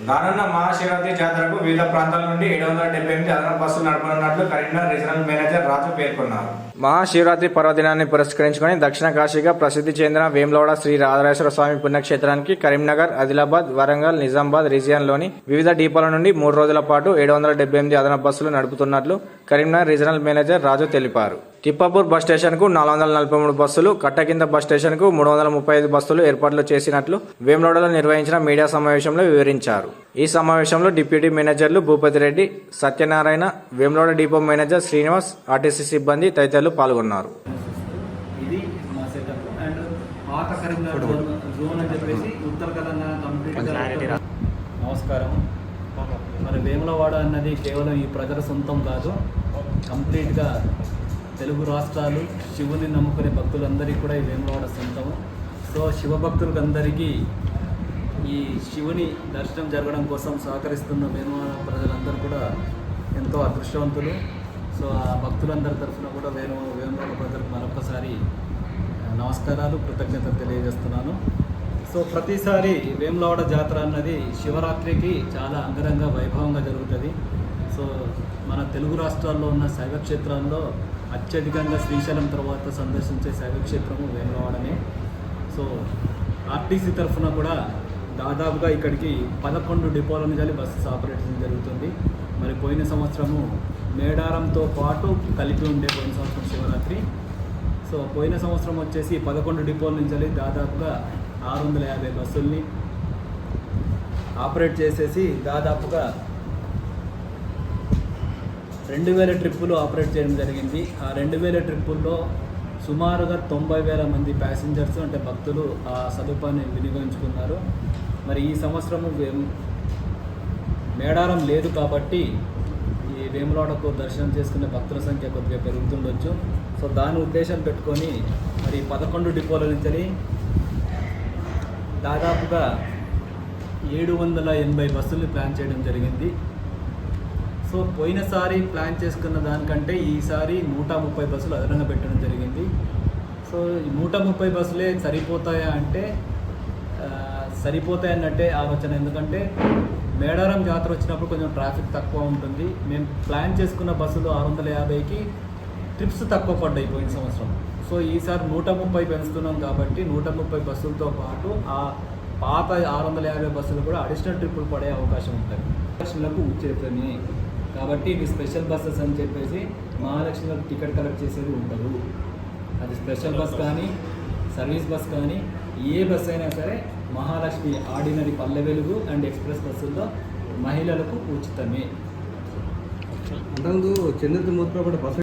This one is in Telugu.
రానున్న మహాశివరాత్రి జాతరకు వివిధ ప్రాంతాల నుండి 778 అదనపు బస్సులు నడపనున్నట్లు కరీంనగర్ రీజనల్ మేనేజర్ రాజు పేర్కొన్నారు. మహాశివరాత్రి పర్వదినాన్ని పురస్కరించుకుని దక్షిణ కాశీగా ప్రసిద్ధి చెందిన వేములవాడ శ్రీ రాజరాజేశ్వర స్వామి పుణ్యక్షేత్రానికి కరీంనగర్, ఆదిలాబాద్, వరంగల్, నిజామాబాద్ రీజియన్లోని వివిధ డిపోల నుండి 3 రోజుల పాటు 778 అదనపు బస్సులు నడుపుతున్నట్లు కరీంనగర్ రీజనల్ మేనేజర్ రాజు తెలిపారు. తిప్పాపూర్ బస్ స్టేషన్కు 443 బస్సులు, కట్టకింద బస్ స్టేషన్కు 335 బస్సులు ఏర్పాట్లు చేసినట్లు వేములవాడలో నిర్వహించిన మీడియా సమావేశంలో వివరించారు. ఈ సమావేశంలో డిప్యూటీ మేనేజర్లు Bhupathi Reddy, Satyanarayana, Vemulawada depot manager Srinivas, RTC సిబ్బంది తదితరులు పాల్గొన్నారు. ఇది మా సెటప్ అండ్ పాత కరీంనగర్ జోన్ అని చెప్పేసి ఉత్తర తెలంగాణ కంప్లీట్గా. నమస్కారం. మరి వేములవాడ అన్నది కేవలం ఈ ప్రజల సొంతం కాదు, కంప్లీట్గా తెలుగు రాష్ట్రాలు శివుని నమ్ముకునే భక్తులందరికీ కూడా ఈ వేములవాడ సొంతము. సో శివభక్తులందరికీ ఈ శివుని దర్శనం జరగడం కోసం సహకరిస్తున్న వేములవాడ ప్రజలందరూ కూడా ఎంతో అదృష్టవంతులు. సో ఆ భక్తులందరి తరఫున కూడా వేములవాడ ప్రజలకు మరొకసారి నమస్కారాలు, కృతజ్ఞతలు తెలియజేస్తున్నాను. సో ప్రతిసారి వేములవాడ జాతర అన్నది శివరాత్రికి చాలా అంగరంగ వైభవంగా జరుగుతుంది. సో మన తెలుగు రాష్ట్రాల్లో ఉన్న శైవక్షేత్రాల్లో అత్యధికంగా శ్రీశైలం తర్వాత సందర్శించే శైవక్షేత్రము వేములవాడనే. సో ఆర్టీసీ తరఫున కూడా దాదాపుగా ఇక్కడికి 11 డిపోల నుంచి బస్సెస్ ఆపరేషన్ జరుగుతుంది. మరి పోయిన సంవత్సరము మేడారంతో పాటు కలిపి ఉండే పోయిన సంవత్సరం శివరాత్రి. సో పోయిన సంవత్సరం వచ్చేసి 11 డిపోల నుంచి దాదాపుగా 650 బస్సుల్ని ఆపరేట్ చేసేసి దాదాపుగా 2000 ట్రిప్పులు ఆపరేట్ చేయడం జరిగింది. ఆ 2000 ట్రిప్పుల్లో సుమారుగా 90,000 మంది ప్యాసింజర్స్ అంటే భక్తులు ఆ సదుపాయాన్ని వినియోగించుకున్నారు. మరి ఈ సంవత్సరము మేడారం లేదు కాబట్టి ఈ వేములవాడకు దర్శనం చేసుకునే భక్తుల సంఖ్య కొద్దిగా పెరుగుతుండొచ్చు. సో దాని ఉద్దేశం పెట్టుకొని మరి 11 డిపోల నుంచి దాదాపుగా 780 బస్సులు ప్లాన్ చేయడం జరిగింది. సో పోయినసారి ప్లాన్ చేసుకున్న దానికంటే ఈసారి 130 బస్సులు అదనంగా పెట్టడం జరిగింది. సో ఈ 130 బస్సులే సరిపోతాయా అంటే సరిపోతాయన్నట్టే ఆలోచన. ఎందుకంటే మేడారం జాతర వచ్చినప్పుడు కొంచెం ట్రాఫిక్ తక్కువ ఉంటుంది. మేము ప్లాన్ చేసుకున్న బస్సులు 650కి ట్రిప్స్ తక్కువ పడ్డాయి పోయిన సంవత్సరం. సో ఈసారి 130 పెంచుతున్నాం కాబట్టి 130 బస్సులతో పాటు ఆ పాత 650 బస్సులు కూడా అడిషనల్ ట్రిప్పులు పడే అవకాశం ఉంటుంది. లక్షలకు ఉచ్చేతని కాబట్టి ఇవి స్పెషల్ బస్సెస్ అని చెప్పేసి మహాలక్ష్మిలకు టికెట్ కలెక్ట్ చేసేది ఉండదు. అది స్పెషల్ బస్ కానీ సర్వీస్ బస్ కానీ ఏ బస్ అయినా సరే Mahalakshmi ordinary Palle Velugu and express బస్సుల్లో మహిళలకు ఉచితమే. చెందుతూ బస్సు